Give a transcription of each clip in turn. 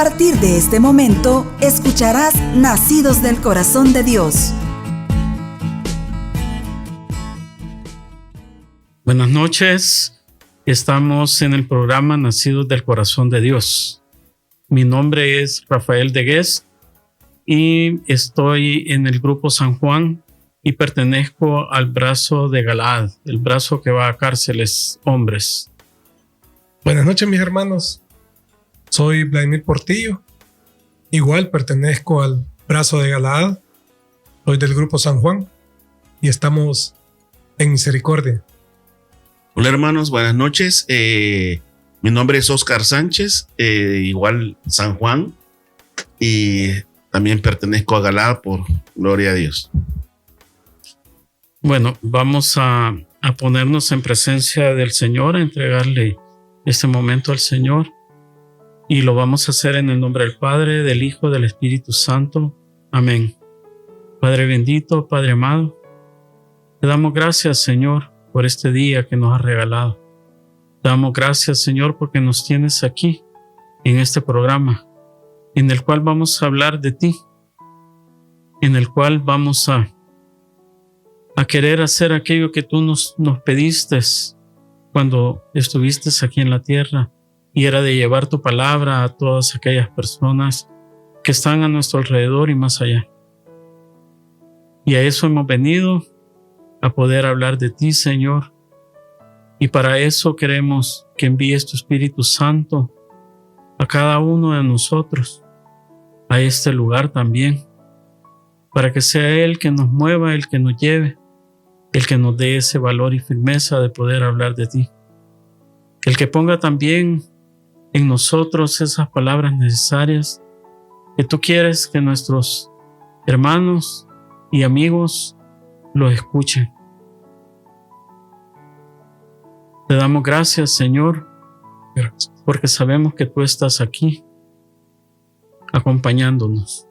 partir de este momento, escucharás Nacidos del Corazón de Dios. Buenas noches, estamos en el programa Nacidos del Corazón de Dios. Mi nombre es Rafael de Guest y estoy en el grupo San Juan y pertenezco al brazo de Galaad, el brazo que va a cárceles hombres. Buenas noches, mis hermanos. Soy Vladimir Portillo. Igual pertenezco al brazo de Galaad. Soy del grupo San Juan y estamos en Misericordia. Hola hermanos, buenas noches. Mi nombre es Oscar Sánchez, igual San Juan, y también pertenezco a Galaad, por gloria a Dios. Bueno, vamos a ponernos en presencia del Señor, a entregarle este momento al Señor, y lo vamos a hacer en el nombre del Padre, del Hijo, del Espíritu Santo. Amén. Padre bendito, Padre amado, te damos gracias, Señor, por este día que nos has regalado. Te damos gracias, Señor, porque nos tienes aquí en este programa, en el cual vamos a hablar de ti, en el cual vamos a querer hacer aquello que tú nos pediste cuando estuviste aquí en la tierra, y era de llevar tu palabra a todas aquellas personas que están a nuestro alrededor y más allá. Y a eso hemos venido, a poder hablar de ti, Señor. Y para eso queremos que envíes tu Espíritu Santo a cada uno de nosotros, a este lugar también, para que sea Él que nos mueva, el que nos lleve, el que nos dé ese valor y firmeza de poder hablar de ti. El que ponga también en nosotros esas palabras necesarias que tú quieres que nuestros hermanos y amigos lo escuchen. Te damos gracias, Señor, porque sabemos que tú estás aquí acompañándonos.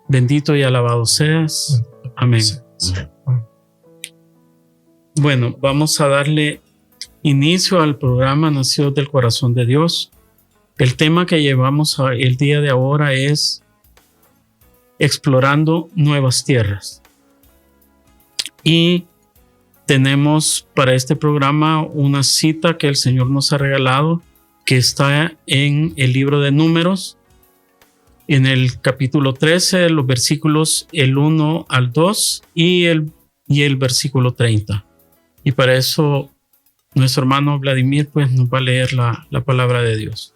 Bendito y alabado seas. Amén. Bueno, vamos a darle inicio al programa Nacidos del Corazón de Dios. El tema que llevamos el día de ahora es explorando nuevas tierras. Y tenemos para este programa una cita que el Señor nos ha regalado, que está en el libro de Números, en el capítulo 13, los versículos el 1 al 2 y el versículo 30. Y para eso nuestro hermano Vladimir pues nos va a leer la palabra de Dios.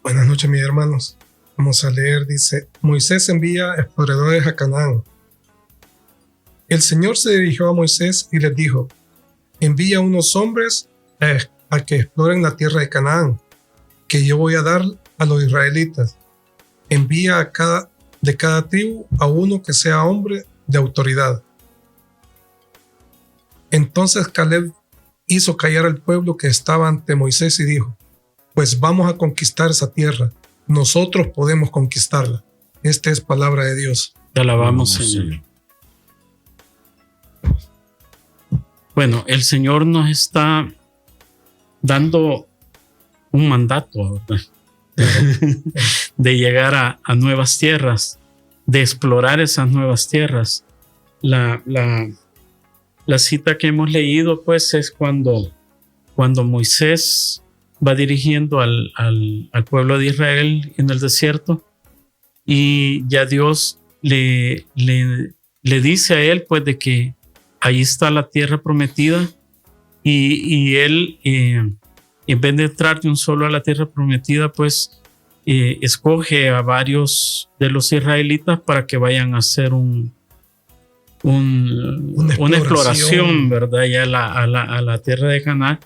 Buenas noches, mis hermanos. Vamos a leer, dice: Moisés envía exploradores a Canaán. El Señor se dirigió a Moisés y les dijo: envía unos hombres a que exploren la tierra de Canaán, que yo voy a dar a los israelitas. Envía de cada tribu a uno que sea hombre de autoridad. Entonces Caleb hizo callar al pueblo que estaba ante Moisés y dijo: pues vamos a conquistar esa tierra. Nosotros podemos conquistarla. Esta es palabra de Dios. Te alabamos, Señor. Bueno, el Señor nos está dando un mandato, ¿verdad? De llegar a nuevas tierras, de explorar esas nuevas tierras. La cita que hemos leído pues es cuando Moisés va dirigiendo al pueblo de Israel en el desierto, y ya Dios le dice a él pues de que ahí está la tierra prometida, y él en vez de entrar de un solo a la tierra prometida pues escoge a varios de los israelitas para que vayan a hacer una exploración, ¿verdad? Ya a la tierra de Canaán,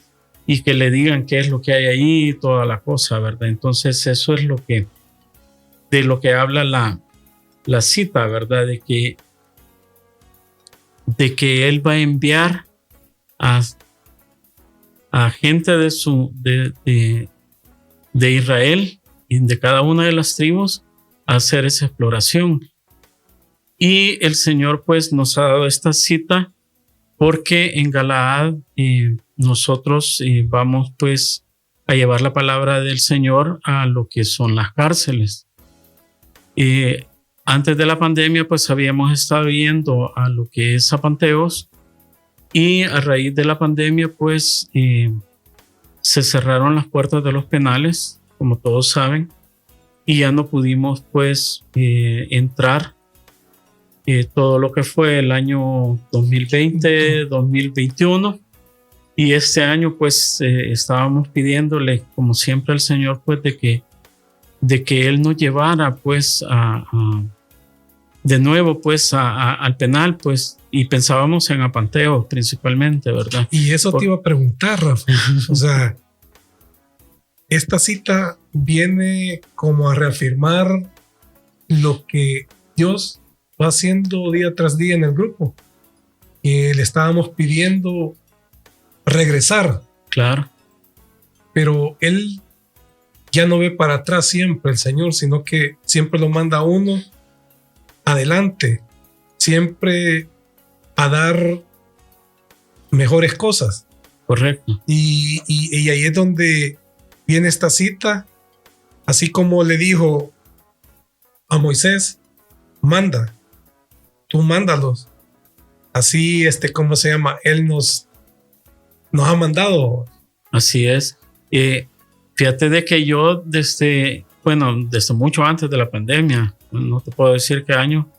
y que le digan qué es lo que hay ahí y toda la cosa, ¿verdad? Entonces eso es de lo que habla la cita, ¿verdad? De que él va a enviar a gente de Israel y de cada una de las tribus a hacer esa exploración. Y el Señor pues nos ha dado esta cita porque en Galaad nosotros vamos pues a llevar la palabra del Señor a lo que son las cárceles. Antes de la pandemia, pues habíamos estado yendo a lo que es Zapanteos, y a raíz de la pandemia, pues se cerraron las puertas de los penales, como todos saben, y ya no pudimos pues entrar todo lo que fue el año 2020, 2021, y este año pues estábamos pidiéndole como siempre al Señor pues de que Él nos llevara pues de nuevo pues al penal, pues, y pensábamos en Apanteo principalmente, ¿verdad? Y eso te iba a preguntar, Rafa. O sea, esta cita viene como a reafirmar lo que Dios va haciendo día tras día en el grupo. Que le estábamos pidiendo regresar. Claro. Pero Él ya no ve para atrás siempre el Señor, sino que siempre lo manda a uno adelante, siempre a dar mejores cosas. Correcto. Y ahí es donde viene esta cita, así como le dijo a Moisés, manda, tú mándalos. Así, ¿cómo se llama? Él nos ha mandado. Así es. Fíjate de que yo desde mucho antes de la pandemia, no te puedo decir qué año,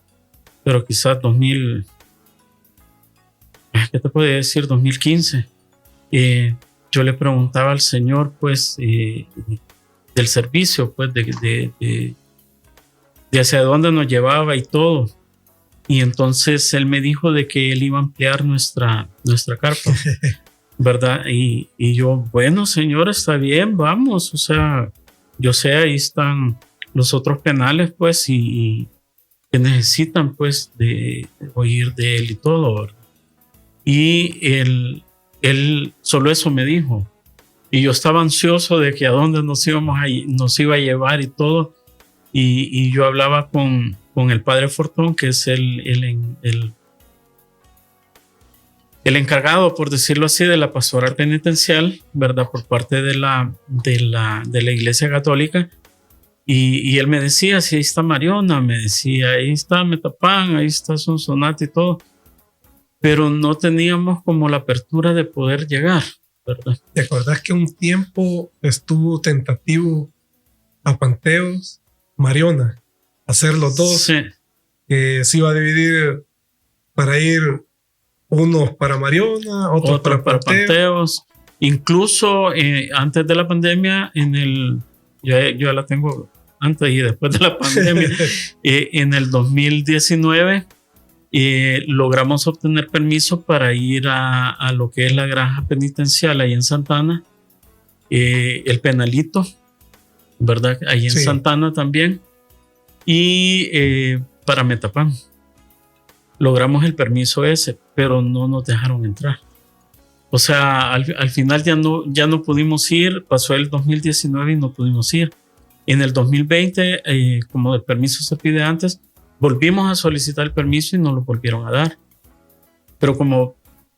pero quizás 2000, ¿qué te puedo decir? 2015. Yo le preguntaba al Señor, pues, del servicio, pues, de hacia dónde nos llevaba y todo. Y entonces Él me dijo de que Él iba a ampliar nuestra carpa, ¿verdad? Y yo, bueno, Señor, está bien, vamos. O sea, yo sé, ahí están los otros penales, pues, y que necesitan, pues, de oír de Él y todo, ¿verdad? Y él solo eso me dijo. Y yo estaba ansioso de que a dónde nos iba a llevar y todo. Y yo hablaba con el padre Fortón, que es el encargado, por decirlo así, de la pastoral penitencial, ¿verdad? Por parte de la Iglesia Católica. Y él me decía, sí, ahí está Mariona, me decía, ahí está Metapán, ahí está Sonsonate y todo. Pero no teníamos como la apertura de poder llegar, ¿verdad? ¿Te acordás que un tiempo estuvo tentativo a Panteos, Mariona, hacer los dos? Sí. Que se iba a dividir para ir unos para Mariona, otros para Panteos. Incluso antes de la pandemia, yo la tengo antes y después de la pandemia, en el 2019 logramos obtener permiso para ir a lo que es la granja penitencial ahí en Santana, el penalito, ¿verdad? Ahí en Sí. Santana también, y para Metapán. Logramos el permiso ese, pero no nos dejaron entrar. O sea, al final ya no pudimos ir. Pasó el 2019 y no pudimos ir. En el 2020, como el permiso se pide antes, volvimos a solicitar el permiso y nos lo volvieron a dar. Pero como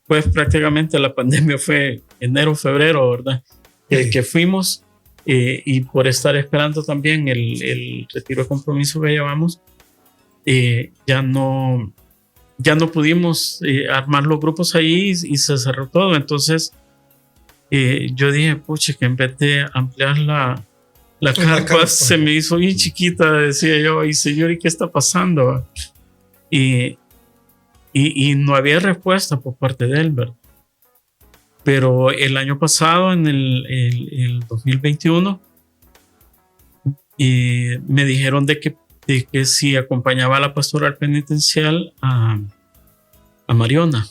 pues prácticamente la pandemia fue enero, febrero, ¿verdad? Sí. Que fuimos, y por estar esperando también el retiro de compromiso que llevamos, ya no pudimos armar los grupos ahí y se cerró todo. Entonces yo dije, pucha, que en vez de ampliar la carpa se me hizo bien chiquita, decía yo, y Señor, ¿y qué está pasando? Y no había respuesta por parte de él, ¿verdad? Pero el año pasado, en el 2021, me dijeron de que si acompañaba a la pastoral penitencial a Mariona,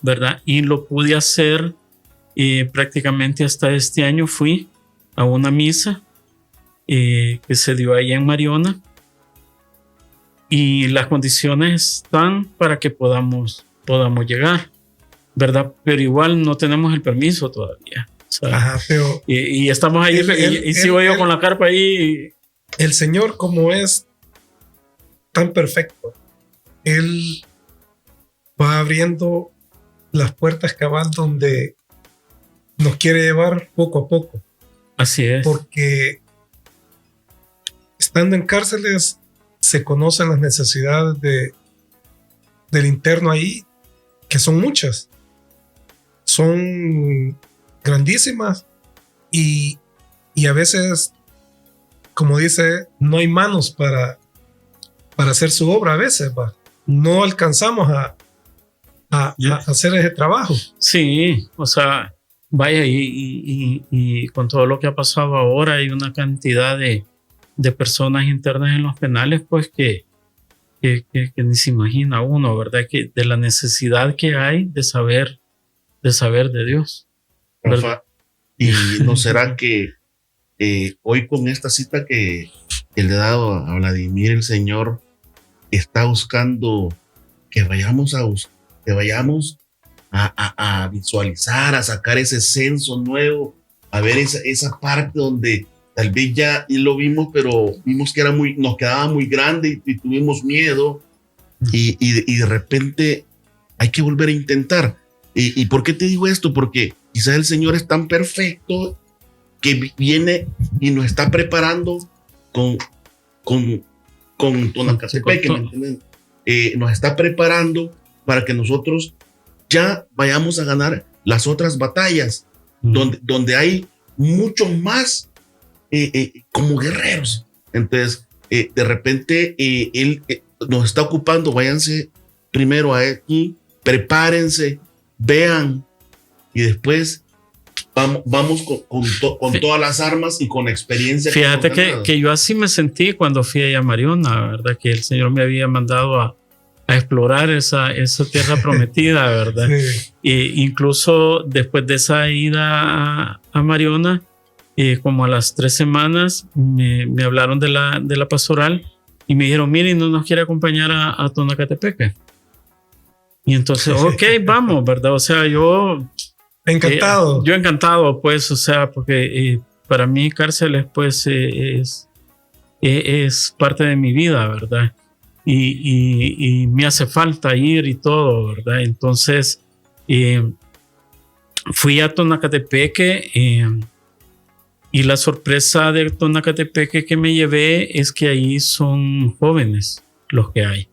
¿verdad? Y lo pude hacer prácticamente hasta este año. Fui a una misa que se dio ahí en Mariona, y las condiciones están para que podamos llegar, ¿verdad? Pero igual no tenemos el permiso todavía. O sea, Ajá, pero y estamos ahí, y sigo yo con la carpa ahí. El Señor, como es tan perfecto, Él va abriendo las puertas cabal donde nos quiere llevar poco a poco, Así es. porque estando en cárceles se conocen las necesidades del interno ahí, que son muchas, son grandísimas y a veces, como dice, no hay manos para hacer su obra a veces, ¿va? No alcanzamos a hacer ese trabajo. Sí, o sea, vaya, y con todo lo que ha pasado ahora, hay una cantidad de personas internas en los penales, pues que ni se imagina uno, ¿verdad? Que de la necesidad que hay de saber de Dios. Rafa, ¿y no será que hoy con esta cita que le he dado a Vladimir, el Señor está buscando que vayamos a visualizar, a sacar ese censo nuevo, a ver esa parte donde tal vez ya lo vimos, pero vimos que nos quedaba muy grande y tuvimos miedo y de repente hay que volver a intentar? ¿Y por qué te digo esto? Porque quizás el Señor es tan perfecto que viene y nos está preparando con Tonacatepec, ¿me entienden? Nos está preparando para que nosotros ya vayamos a ganar las otras batallas, donde hay mucho más como guerreros. Entonces, de repente, Él nos está ocupando. Váyanse primero aquí, prepárense, vean, y después vamos con todas las armas y con experiencia. Fíjate que yo así me sentí cuando fui allá a Mariona, ¿verdad? Que el Señor me había mandado a explorar esa tierra prometida, ¿verdad? Sí. Incluso después de esa ida a Mariona, como a las 3 semanas, me hablaron de la pastoral y me dijeron, miren, no nos quiere acompañar a Tonacatepec. Y entonces, ok, vamos, ¿verdad? O sea, yo... Encantado. Yo encantado, pues, o sea, porque para mí cárceles, pues, es parte de mi vida, ¿verdad? Y me hace falta ir y todo, ¿verdad? Entonces, fui a Tonacatepeque y la sorpresa de Tonacatepeque que me llevé es que ahí son jóvenes los que hay.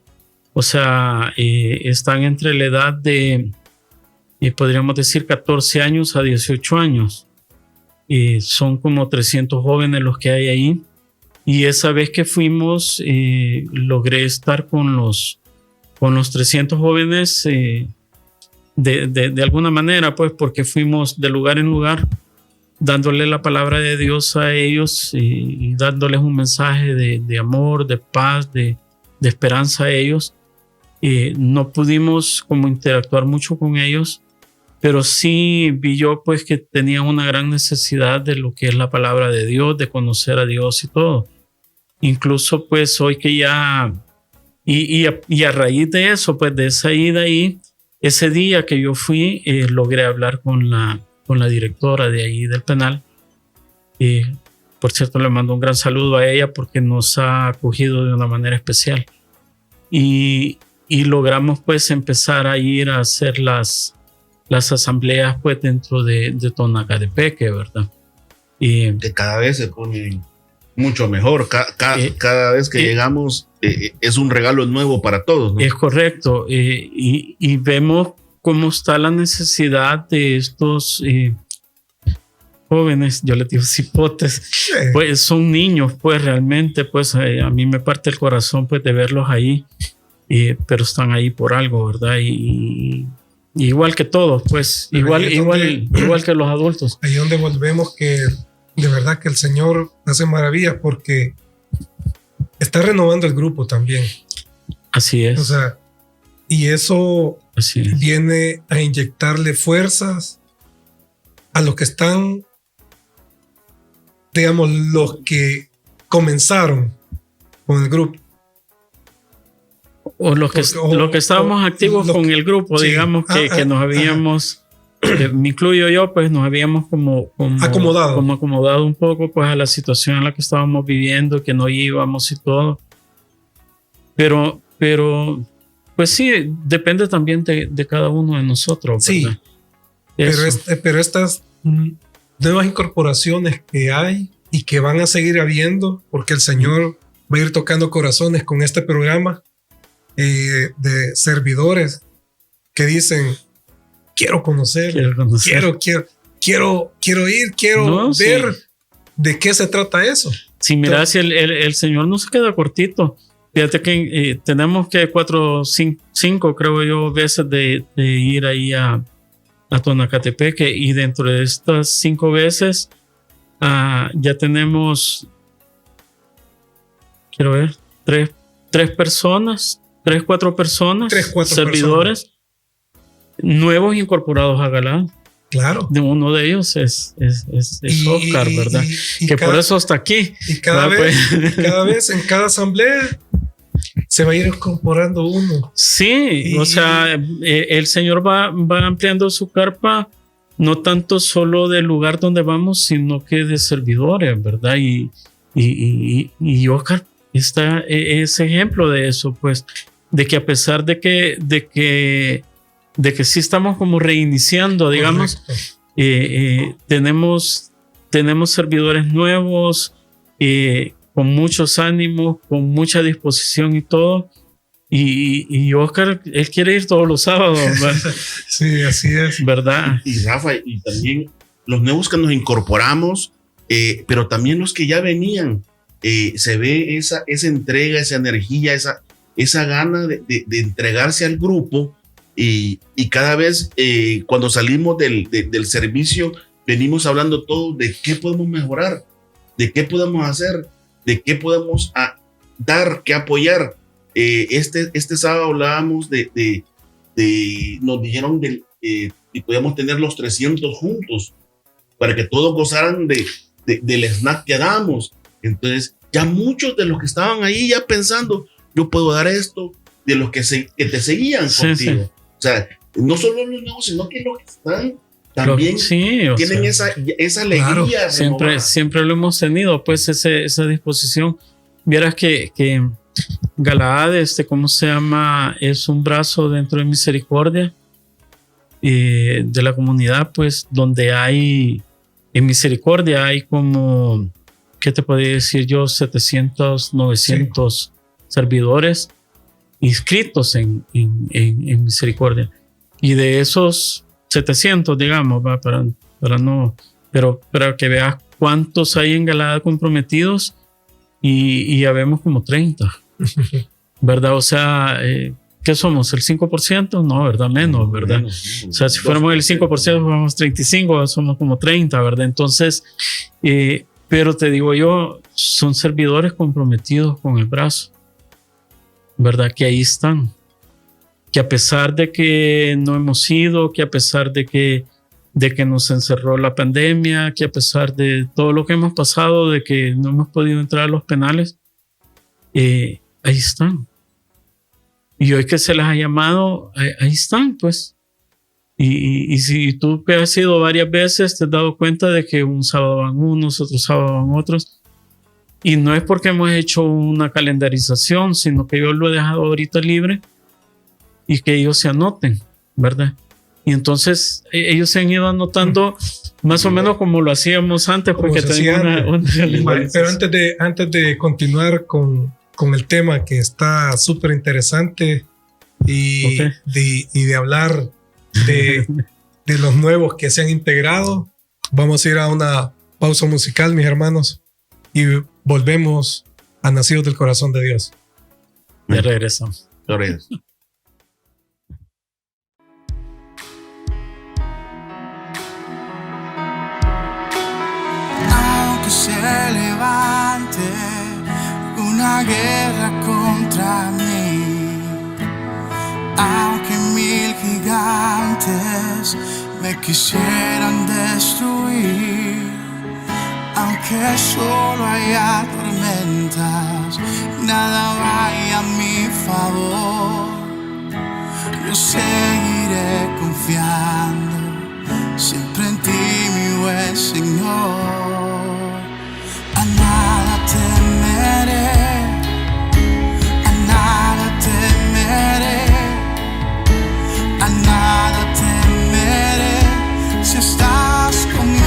O sea, están entre la edad de, podríamos decir, 14 años a 18 años. Son como 300 jóvenes los que hay ahí. Y esa vez que fuimos, logré estar con los 300 jóvenes de alguna manera, pues, porque fuimos de lugar en lugar, dándole la palabra de Dios a ellos y dándoles un mensaje de amor, de paz, de esperanza a ellos. No pudimos como interactuar mucho con ellos, pero sí vi yo pues que tenían una gran necesidad de lo que es la palabra de Dios, de conocer a Dios y todo. Incluso pues hoy que ya, y a raíz de eso, pues de esa ida ahí, ese día que yo fui, logré hablar con la directora de ahí del penal. Por cierto, le mando un gran saludo a ella porque nos ha acogido de una manera especial. Y logramos pues empezar a ir a hacer las asambleas pues dentro de Tonacatepeque, ¿verdad? Que cada vez se ponen mucho mejor. Cada vez que llegamos es un regalo nuevo para todos, ¿no? Es correcto. Y vemos cómo está la necesidad de estos jóvenes, yo les digo cipotes, pues son niños, pues realmente, pues a mí me parte el corazón pues de verlos ahí. Pero están ahí por algo, ¿verdad? Y igual que todos, pues, igual que los adultos. Ahí donde volvemos que de verdad que el Señor hace maravillas porque está renovando el grupo también. Así es. O sea, y eso viene a inyectarle fuerzas a los que están, digamos, los que comenzaron con el grupo. O los que estábamos activos con el grupo, sí, digamos que nos habíamos, me incluyo yo, pues nos habíamos como acomodado un poco pues a la situación en la que estábamos viviendo, que no íbamos y todo. Pero pues sí, depende también de cada uno de nosotros, sí, ¿verdad? pero estas nuevas incorporaciones que hay y que van a seguir habiendo, porque el Señor va a ir tocando corazones con este programa de servidores que dicen, quiero conocer, quiero ir, quiero ver de qué se trata eso. Sí, mira, si el Señor no se queda cortito. Fíjate que tenemos que 4 o 5, creo yo, veces de ir ahí a Tonacatepeque, y dentro de estas 5 veces ya tenemos, quiero ver, 3 personas, 4 personas, servidores nuevos incorporados a Galá. Claro. De uno de ellos es Oscar, ¿verdad? Que por eso está aquí. Y cada vez en cada asamblea se va a ir incorporando uno. Sí, o sea, el Señor va ampliando su carpa, no tanto solo del lugar donde vamos, sino que de servidores, ¿verdad? Y Oscar está ese ejemplo de eso, pues, de que a pesar de que sí estamos como reiniciando, digamos, tenemos servidores nuevos, con muchos ánimos, con mucha disposición y todo. Y Oscar, él quiere ir todos los sábados, ¿verdad? Sí, así es. ¿Verdad? Y Rafa, y también los nuevos que nos incorporamos, pero también los que ya venían, se ve esa entrega, esa energía, esa gana de entregarse al grupo. Y cada vez cuando salimos del servicio, venimos hablando todos de qué podemos mejorar, de qué podemos hacer, de qué podemos dar, qué apoyar. Este sábado hablábamos nos dijeron y podíamos tener los 300 juntos para que todos gozaran del snack que damos. Entonces, ya muchos de los que estaban ahí ya pensando, yo puedo dar esto, de los que te seguían contigo. Sí. O sea, no solo los nuevos, sino que los que están también tienen esa alegría. Claro, siempre lo hemos tenido, pues, esa disposición. Vieras que Galaad, ¿cómo se llama? Es un brazo dentro de Misericordia de la comunidad, pues, donde hay, en Misericordia hay como, ¿qué te podría decir yo? 700, 900 servidores inscritos en Misericordia. Y de esos 700, digamos, para no, pero que veas cuántos hay en Galada comprometidos, y ya vemos como 30, ¿verdad? O sea, ¿qué somos? ¿El 5%? No, ¿verdad? Menos, ¿verdad? Menos. O sea, si fuéramos el 5%, fuéramos 35, somos como 30, ¿verdad? Entonces, pero te digo yo, son servidores comprometidos con el brazo, ¿verdad? Que ahí están, que a pesar de que no hemos ido, que a pesar de que nos encerró la pandemia, que a pesar de todo lo que hemos pasado, de que no hemos podido entrar a los penales, ahí están. Y hoy que se les ha llamado, ahí están, pues. Y si tú que has ido varias veces, te has dado cuenta de que un sábado van unos, otro sábado van otros. Y no es porque hemos hecho una calendarización, sino que yo lo he dejado ahorita libre y que ellos se anoten, ¿verdad? Y entonces ellos se han ido anotando más o menos como lo hacíamos antes, porque teníamos una Pero antes de continuar con el tema, que está súper interesante, y de hablar de los nuevos que se han integrado, vamos a ir a una pausa musical, mis hermanos, y volvemos a Nacidos del Corazón de Dios. Ya regresamos. Aunque se levante una guerra contra mí, aunque 1000 gigantes me quisieran destruir, aunque solo haya tormentas, nada vaya a mi favor, yo seguiré confiando siempre en ti, mi buen Señor. A nada temeré, a nada temeré, a nada temeré, si estás conmigo.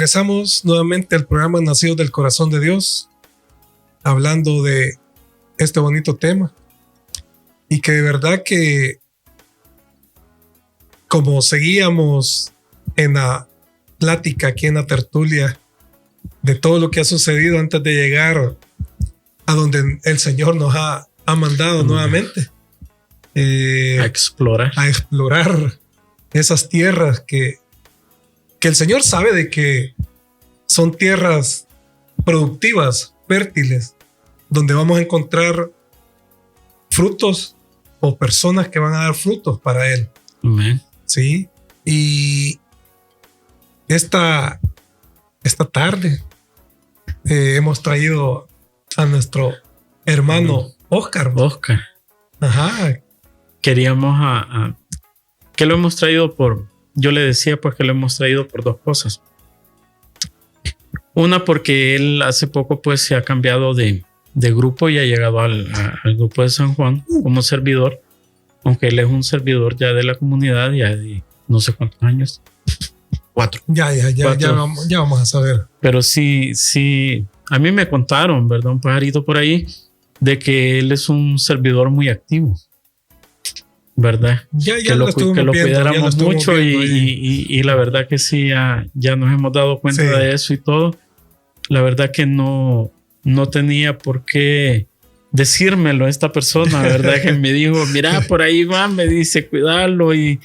Regresamos nuevamente al programa Nacidos del Corazón de Dios, hablando de este bonito tema. Y que de verdad que, como seguíamos en la plática aquí en la tertulia de todo lo que ha sucedido antes de llegar a donde el Señor nos ha mandado nuevamente, A explorar esas tierras que el Señor sabe de que son tierras productivas, fértiles, donde vamos a encontrar frutos o personas que van a dar frutos para Él. Amén. Sí. Y esta tarde hemos traído a nuestro hermano Oscar. Ajá. Queríamos que lo hemos traído yo le decía pues que lo hemos traído por dos cosas. Una, porque él hace poco pues se ha cambiado de grupo y ha llegado al grupo de San Juan como servidor, aunque él es un servidor ya de la comunidad ya de no sé cuántos años. 4. Ya vamos a saber. Pero sí, a mí me contaron, ¿verdad? Un pajarito por ahí, de que él es un servidor muy activo, ¿verdad? Que lo cuidáramos mucho y la verdad que sí, ya nos hemos dado cuenta de eso y todo. La verdad que no tenía por qué decírmelo esta persona, ¿verdad? Que me dijo, mira, por ahí va, me dice, cuídalo y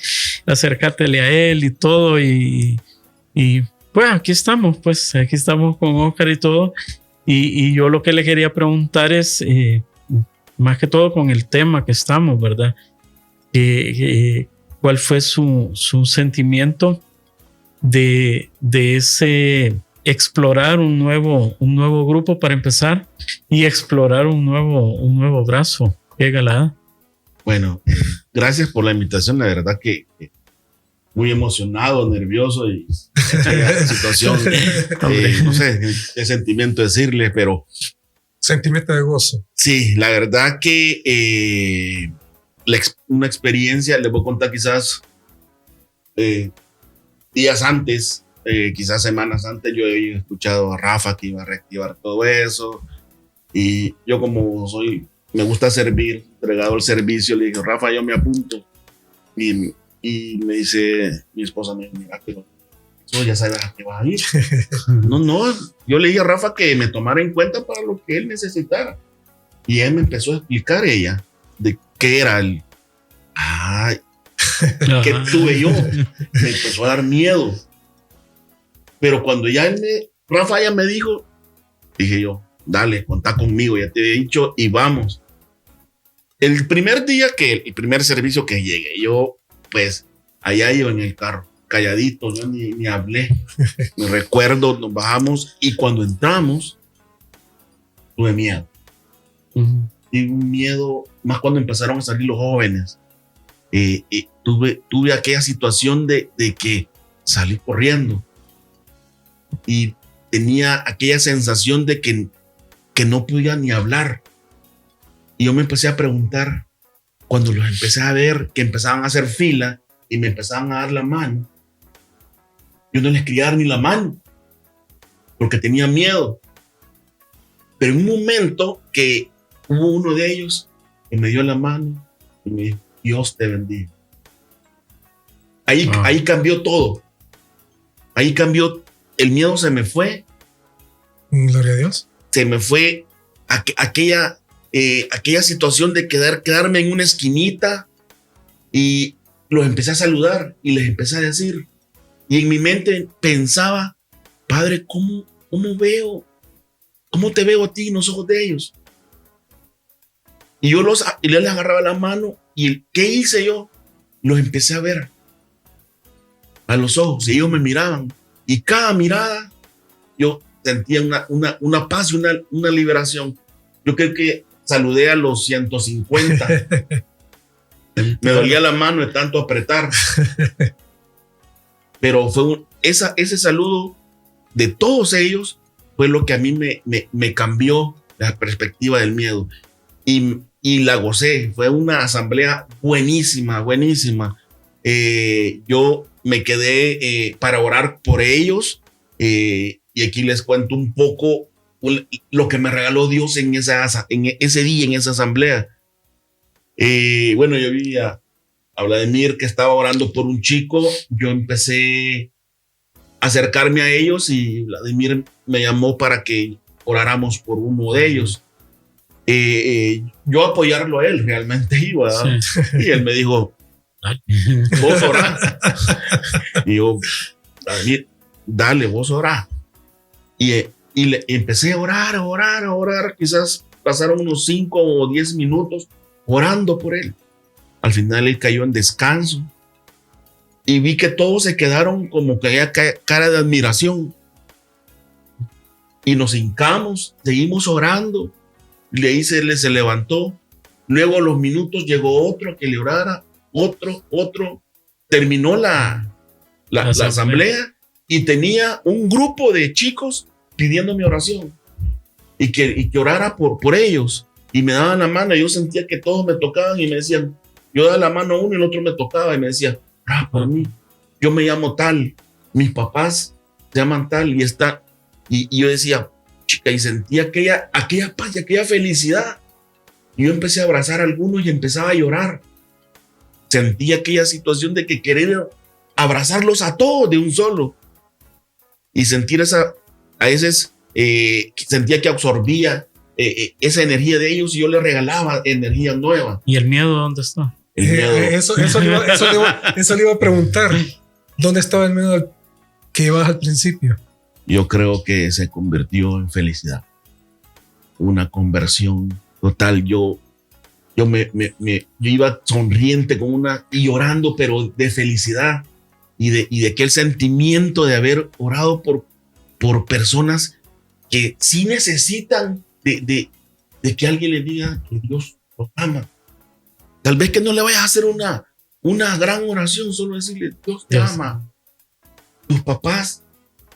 acércatele a él y todo. Y pues aquí estamos con Oscar y todo. Y yo lo que le quería preguntar es, más que todo con el tema que estamos, ¿verdad? ¿Cuál fue su sentimiento de ese explorar un nuevo grupo para empezar y explorar un nuevo brazo? Qué galada. Bueno, gracias por la invitación. La verdad que muy emocionado, nervioso y situación, no sé qué sentimiento decirle, pero sentimiento de gozo. Sí, la verdad que una experiencia, les voy a contar quizás días antes, quizás semanas antes, yo he escuchado a Rafa que iba a reactivar todo eso, y yo como me gusta servir, entregado el servicio, le dije, Rafa, yo me apunto, y me dice mi esposa, mira, pero eso ya sabes a qué vas a ir. No, yo le dije a Rafa que me tomara en cuenta para lo que él necesitara, y él me empezó a explicar de qué era el ¿qué tuve yo? Me empezó a dar miedo. Pero cuando Rafa ya me dijo, dije yo, dale, contá conmigo, ya te he dicho y vamos. El primer servicio que llegué, yo pues allá iba en el carro, calladito, yo ni hablé. Me recuerdo, nos bajamos y cuando entramos, tuve miedo. Y un miedo, más cuando empezaron a salir los jóvenes. Tuve aquella situación de que salí corriendo y tenía aquella sensación de que no podía ni hablar. Y yo me empecé a preguntar, cuando los empecé a ver que empezaban a hacer fila y me empezaban a dar la mano, yo no les quería dar ni la mano porque tenía miedo. Pero en un momento que hubo uno de ellos que me dio la mano y me dijo, Dios te bendiga. Ahí cambió todo. Ahí cambió. El miedo se me fue. Gloria a Dios. Se me fue aquella situación de quedarme en una esquinita y los empecé a saludar y les empecé a decir. Y en mi mente pensaba, Padre, ¿cómo te veo a ti en los ojos de ellos? Y yo les agarraba la mano y ¿qué hice yo? Los empecé a ver a los ojos y ellos me miraban y cada mirada yo sentía una paz y una liberación. Yo creo que saludé a los 150. Me dolía la mano de tanto apretar. Pero fue ese saludo de todos ellos fue lo que a mí me cambió la perspectiva del miedo. Y la gocé. Fue una asamblea buenísima. Yo me quedé para orar por ellos Y aquí les cuento un poco lo que me regaló Dios en ese día, en esa asamblea. Bueno, yo vi a Vladimir que estaba orando por un chico. Yo empecé a acercarme a ellos y Vladimir me llamó para que oráramos por uno de ellos. Yo apoyarlo a él, realmente iba. Sí. Y él me dijo, vos orá. Y yo, Vladimir, dale, vos orá. Y empecé a orar. Quizás pasaron unos 5 o 10 minutos orando por él. Al final él cayó en descanso. Y vi que todos se quedaron como que había cara de admiración. Y nos hincamos, seguimos orando. Le se levantó. Luego a los minutos llegó otro que le orara. Otro. Terminó la asamblea y tenía un grupo de chicos pidiendo mi oración y que orara por ellos. Y me daban la mano y yo sentía que todos me tocaban y me decían, yo daba la mano a uno y el otro me tocaba y me decía, por mí, yo me llamo tal, mis papás se llaman tal y está. Y yo decía, chica, y sentía aquella paz y aquella felicidad. Y yo empecé a abrazar a algunos y empezaba a llorar. Sentía aquella situación de que querer abrazarlos a todos de un solo. Y sentir a veces sentía que absorbía esa energía de ellos y yo les regalaba energía nueva. ¿Y el miedo dónde está? El miedo. Eso le iba a preguntar. ¿Dónde estaba el miedo que ibas al principio? Yo creo que se convirtió en felicidad. Una conversión total. Yo iba sonriente y llorando, pero de felicidad y de aquel sentimiento de haber orado por personas que sí necesitan de que alguien les diga que Dios los ama. Tal vez que no le vayas a hacer una gran oración, solo decirle, Dios te ama. Tus papás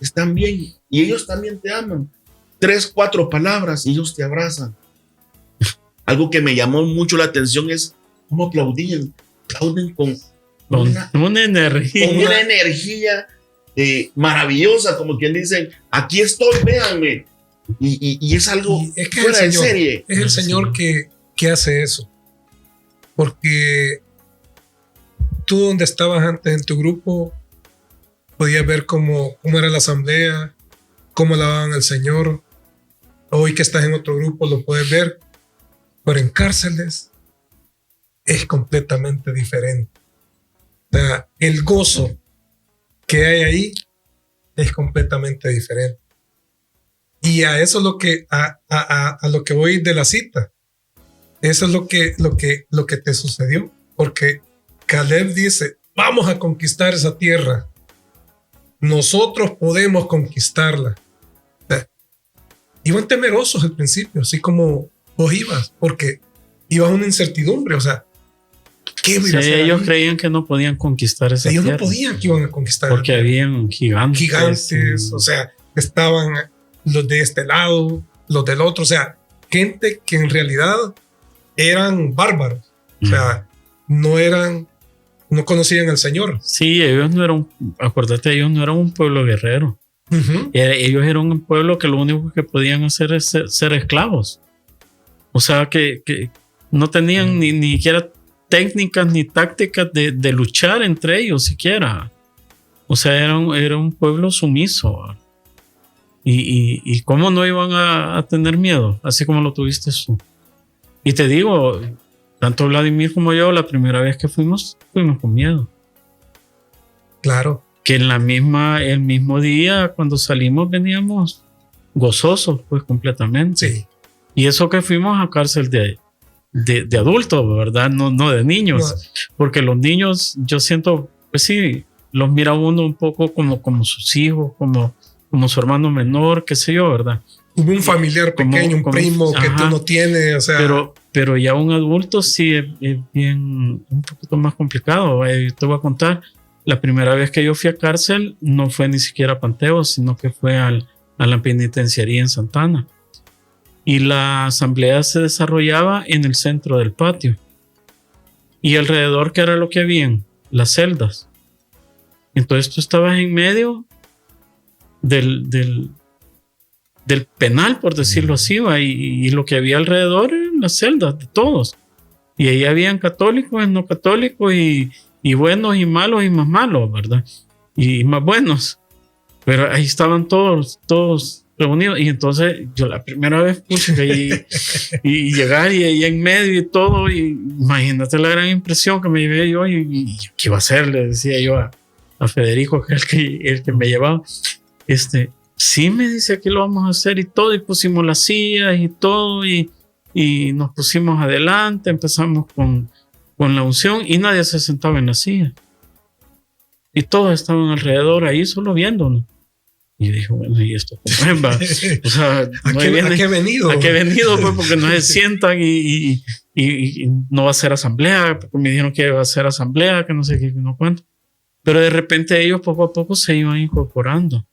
están bien y ellos también te aman. 3, 4 palabras y ellos te abrazan. Algo que me llamó mucho la atención es cómo aplauden con una energía. Con una energía maravillosa, como quien dice, aquí estoy, véanme. Y es algo fuera de serie. Es el Señor que hace eso. Porque tú donde estabas antes en tu grupo podías ver cómo era la asamblea, cómo alababan al Señor. Hoy que estás en otro grupo lo puedes ver, pero en cárceles es completamente diferente. O sea, el gozo que hay ahí es completamente diferente. Y a eso es lo que a lo que voy de la cita. Eso es lo que te sucedió, porque Caleb dice, vamos a conquistar esa tierra. Nosotros podemos conquistarla. O sea, iban temerosos al principio, así como vos ibas, porque ibas a una incertidumbre. O sea, ¿qué iba a hacer ellos ahí? creían que no podían conquistar esa tierra. Ellos no podían que iban a conquistar. Porque habían gigantes. O sea, estaban los de este lado, los del otro. O sea, gente que en realidad eran bárbaros. O sea, no conocían al Señor. Sí, ellos no eran un pueblo guerrero. Uh-huh. Ellos eran un pueblo que lo único que podían hacer es ser esclavos. O sea, que no tenían ni siquiera técnicas ni tácticas de luchar entre ellos siquiera. O sea, era un pueblo sumiso. Y cómo no iban a tener miedo, así como lo tuviste tú. Y te digo, tanto Vladimir como yo, la primera vez que fuimos con miedo. Claro. Que el mismo día, cuando salimos, veníamos gozosos, pues completamente. Sí. Y eso que fuimos a cárcel de adultos, ¿verdad? No de niños. No. Porque los niños, yo siento, pues sí, los mira uno un poco como sus hijos, como su hermano menor, qué sé yo, ¿verdad? Hubo un familiar pequeño, un primo que tú no tienes, o sea. Pero ya un adulto sí es bien, un poquito más complicado. Te voy a contar, la primera vez que yo fui a cárcel no fue ni siquiera a Panteo, sino que fue a la penitenciaría en Santana. Y la asamblea se desarrollaba en el centro del patio. Y alrededor, ¿qué era lo que habían? Las celdas. Entonces tú estabas en medio del penal, por decirlo así, ¿va? Y lo que había alrededor eran las celdas de todos. Y ahí habían católicos, no católicos, y buenos y malos y más malos, ¿verdad? Y más buenos. Pero ahí estaban todos reunidos. Y entonces yo la primera vez puse ahí y llegar y ahí en medio y todo. Y imagínate la gran impresión que me llevé yo. Y ¿qué iba a hacer? Le decía yo a Federico, que es el que me llevaba. Sí, me dice, aquí lo vamos a hacer y todo. Y pusimos las sillas y todo. Y nos pusimos adelante. Empezamos con la unción y nadie se sentaba en la silla. Y todos estaban alrededor ahí solo viéndonos. Y dijo, bueno, ¿y esto cómo es? Va? O sea, ¿A qué he venido? ¿A qué he venido? Pues porque no se sientan y no va a ser asamblea, porque me dijeron que iba a ser asamblea, que no sé qué, no cuánto. Pero de repente ellos poco a poco se iban incorporando.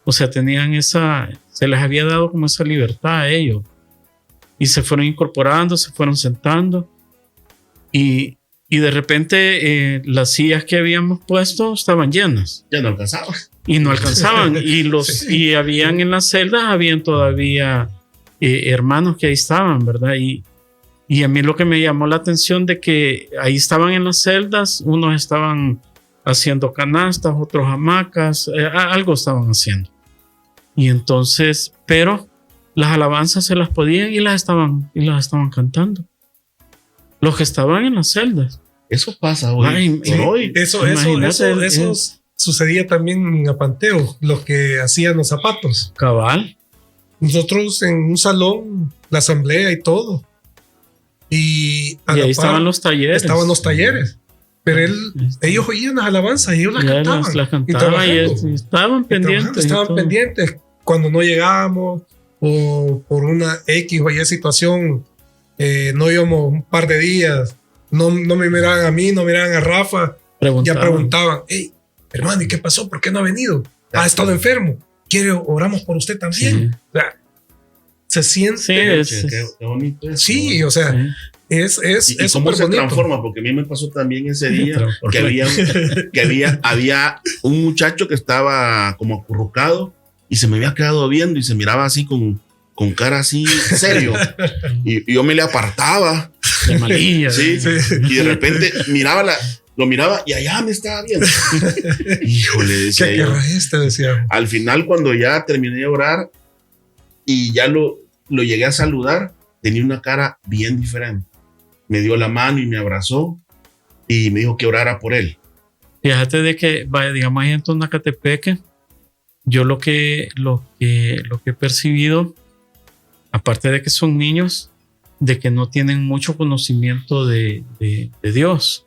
O sea, se les había dado como esa libertad a ellos. Y se fueron incorporando, se fueron sentando. Y de repente las sillas que habíamos puesto estaban llenas. Ya no alcanzaba. Y no alcanzaban. Y habían en las celdas, habían todavía hermanos que ahí estaban, ¿verdad? Y a mí lo que me llamó la atención de que ahí estaban en las celdas, unos estaban haciendo canastas, otros hamacas, algo estaban haciendo. Y entonces, pero las alabanzas se las podían y las estaban cantando. Los que estaban en las celdas. Eso pasa hoy. Hoy. Eso sucedía también en Apanteo, los que hacían los zapatos. Cabal. Nosotros en un salón, la asamblea y todo. Y ahí estaban los talleres. Estaban los talleres. Pero ellos oían las alabanzas y ellos las cantaban. Las cantaban y estaban pendientes. Estaban pendientes cuando no llegábamos o por una X o Y situación. No íbamos un par de días, no me miraban a mí, no miraban a Rafa, ya preguntaban, hey, hermano, ¿y qué pasó? ¿Por qué no ha venido? ¿Ha estado enfermo? ¿Quiere oramos por usted también? Sí. O sea, se siente. Sí, qué bonito eso. Sí, o sea, es cómo se transforma, porque a mí me pasó también ese día que había un muchacho que estaba como acurrucado y se me había quedado viendo y se miraba así con cara así serio y yo me le apartaba de malilla, sí. Y de repente lo miraba y allá me estaba viendo. Híjole, decía yo. Decía. Al final, cuando ya terminé de orar y ya lo llegué a saludar, tenía una cara bien diferente. Me dio la mano y me abrazó y me dijo que orara por él. Fíjate de que, digamos, ahí en Tonacatepeque, yo lo que he percibido, aparte de que son niños, de que no tienen mucho conocimiento de Dios.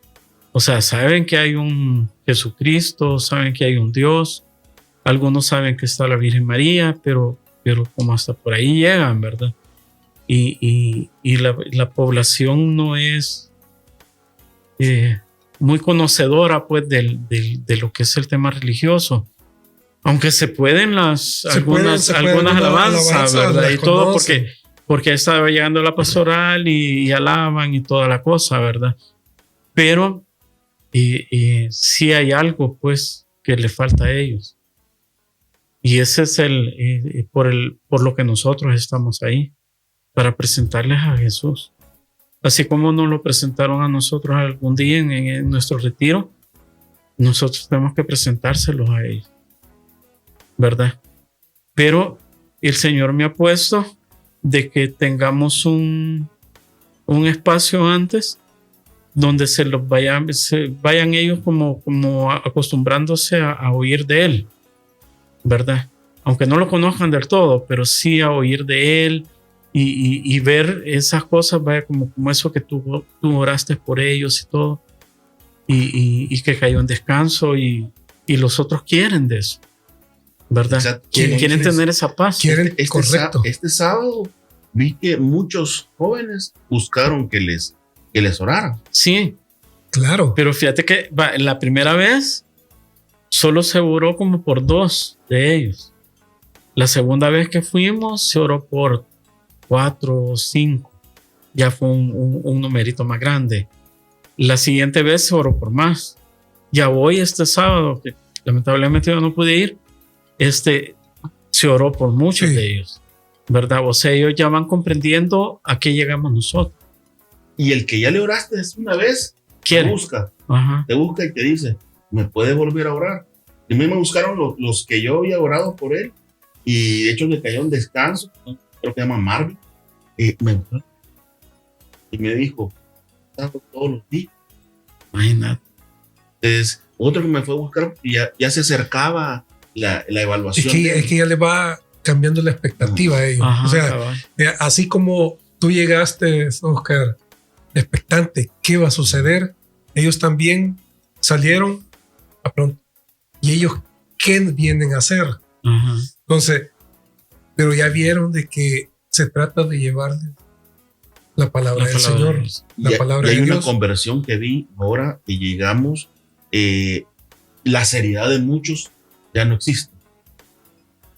O sea, saben que hay un Jesucristo, saben que hay un Dios. Algunos saben que está la Virgen María, pero como hasta por ahí llegan, ¿verdad? Y la población no es muy conocedora, pues, de lo que es el tema religioso. Aunque se pueden algunas alabanzas, ¿verdad? Y todo porque estaba llegando la pastoral y alaban y toda la cosa, ¿verdad? Pero sí hay algo, pues, que le falta a ellos. Y ese es por lo que nosotros estamos ahí, para presentarles a Jesús. Así como nos lo presentaron a nosotros algún día en nuestro retiro, nosotros tenemos que presentárselos a ellos, ¿verdad? Pero el Señor me ha puesto de que tengamos un espacio antes donde se vayan ellos como acostumbrándose a oír de Él, ¿verdad? Aunque no lo conozcan del todo, pero sí a oír de Él y ver esas cosas, vaya, como eso que tú oraste por ellos y todo, y que cayó en descanso y los otros quieren de eso, ¿verdad? Exacto. Quieren tener esa paz. Correcto. Este sábado vi que muchos jóvenes buscaron que les oraran. Sí, claro. Pero fíjate que la primera vez solo se oró como por 2 de ellos. La segunda vez que fuimos se oró por 4 o 5. Ya fue un numerito más grande. La siguiente vez se oró por más. Ya voy este sábado, que lamentablemente yo no pude ir. se oró por muchos Sí. de ellos, ¿verdad? O sea, ellos ya van comprendiendo a qué llegamos nosotros. Y el que ya le oraste una vez, te ¿Quiere? busca Ajá. y te dice, ¿me puede volver a orar? Y a mí me buscaron los que yo había orado por él, y de hecho le cayó un descanso, ¿no? Creo que se llama Marvin, me buscó y me dijo, todos los días. Imagínate. Entonces, otro que me fue a buscar, y ya se acercaba la evaluación. Es que ya le va cambiando la expectativa a ellos. Ajá, O sea, cabal. así como tú llegaste, Oscar, expectante, ¿qué va a suceder? Ellos también salieron a pronto. ¿Y ellos qué vienen a hacer? Ajá. Entonces, pero ya vieron de que se trata de llevarle la palabra del Señor, de Dios. la palabra y hay de una Dios. conversión que vi ahora que llegamos, la seriedad de muchos ya no existe.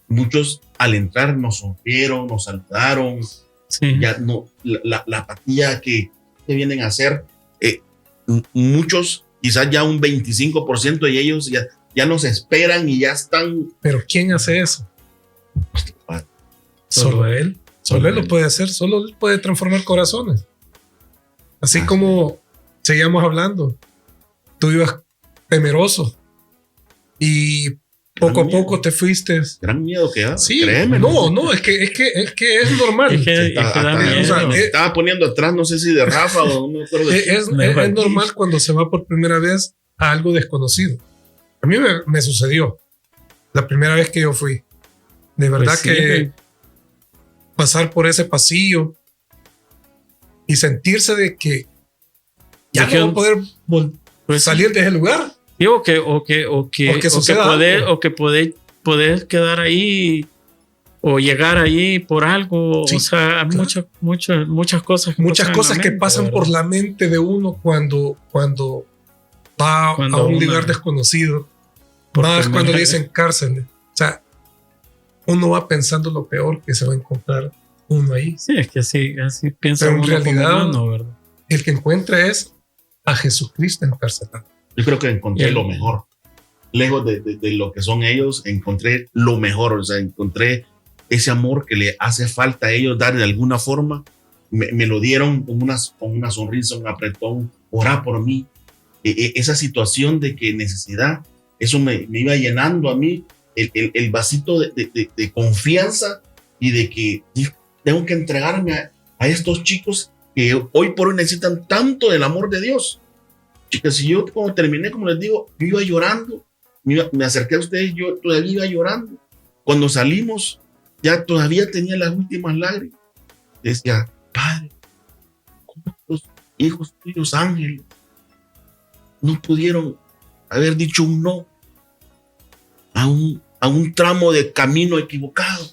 Muchos al entrar nos sonrieron, nos saludaron, Sí. ya no, la apatía que vienen a hacer, muchos, quizás ya un 25% de ellos ya nos esperan y ya están. Pero ¿quién hace eso? Solo Solo Él. Solo Él lo puede hacer, solo Él puede transformar corazones. Así como seguíamos hablando, tú ibas temeroso y poco a poco te fuiste. Gran miedo que da. Sí, Créeme. no, es que es normal. Es que da miedo. o sea, me estaba poniendo atrás, no sé si de Rafa o no me acuerdo. Es normal cuando se va por primera vez a algo desconocido. A mí me sucedió la primera vez que yo fui. De verdad Pues sí, que pasar por ese pasillo y sentirse de que ya De no va a poder pues, salir de ese lugar. sí, o que suceda algo. poder quedar ahí o llegar ahí por algo. Sí, o sea, hay claro. muchas cosas que Muchas pasan en la cosas que mente, pasan ¿verdad? por la mente de uno cuando va Cuando a un uno- lugar desconocido. Por Más primera cuando le vez. dicen cárcel. O sea, uno va pensando lo peor que se va a encontrar uno ahí. Sí, es que así piensa Pero en uno como realidad- humano, ¿verdad? El que encuentra es a Jesucristo encarcelado. Yo creo que encontré Bien. lo mejor. Lejos de lo que son ellos, encontré lo mejor. O sea, encontré ese amor que le hace falta a ellos dar de alguna forma. Me lo dieron con una sonrisa, un apretón, orá por mí. Esa situación de que necesidad, eso me iba llenando a mí el vasito de confianza y de que tengo que entregarme a estos chicos que hoy por hoy necesitan tanto del amor de Dios. Chicas, si yo cuando terminé, como les digo, yo iba llorando, me acerqué a ustedes, yo todavía iba llorando. Cuando salimos, ya todavía tenía las últimas lágrimas. Decía, Padre, ¿cómo los hijos tuyos ángeles no pudieron haber dicho un no a un tramo de camino equivocado?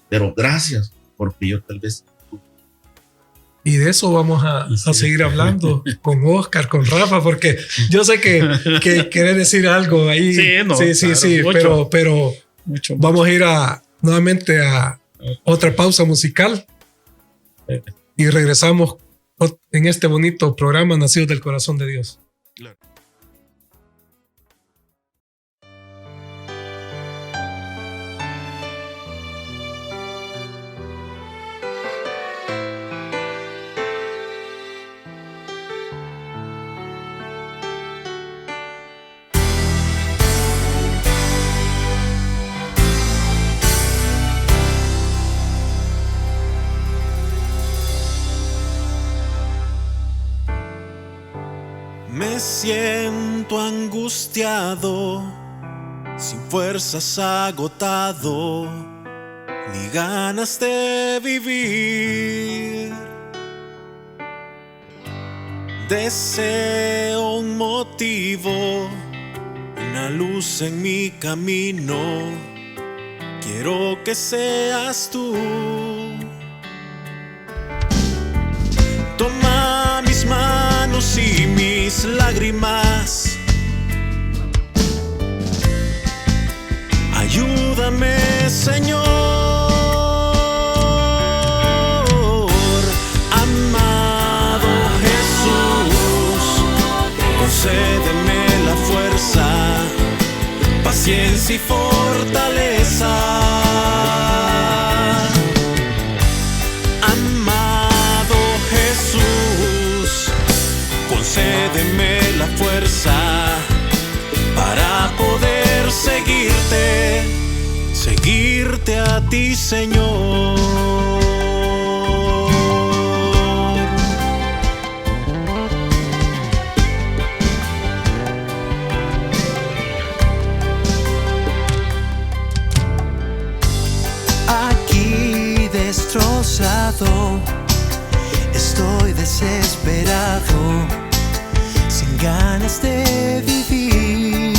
Pero gracias, porque yo tal vez... Y de eso vamos a seguir hablando con Oscar, con Rafa, porque yo sé que querés decir algo ahí. Sí, no, sí, claro, pero Mucho más. vamos a ir nuevamente a otra pausa musical y regresamos en este bonito programa Nacidos del Corazón de Dios. Me siento angustiado, sin fuerzas agotado, ni ganas de vivir. Deseo un motivo, una luz en mi camino. Quiero que seas tú. Toma mis manos y mis lágrimas. Ayúdame, Señor. Amado Jesús, concédeme la fuerza, paciencia paciencia y fortaleza. Amado Jesús, concédeme la fuerza para poder seguirte a ti, Señor. Aquí destrozado, estoy desesperado, sin ganas de vivir,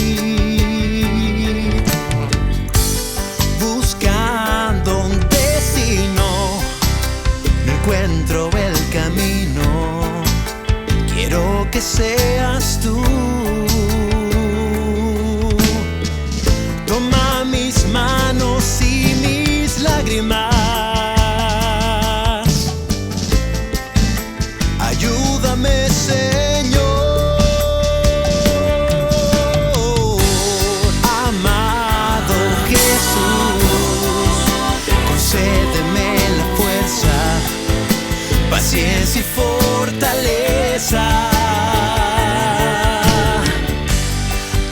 buscando un destino, no encuentro el camino, quiero que seas tú. Toma mis manos y mis lágrimas, ayúdame, Señor. Amado Jesús, concédeme la fuerza, paciencia y fortaleza.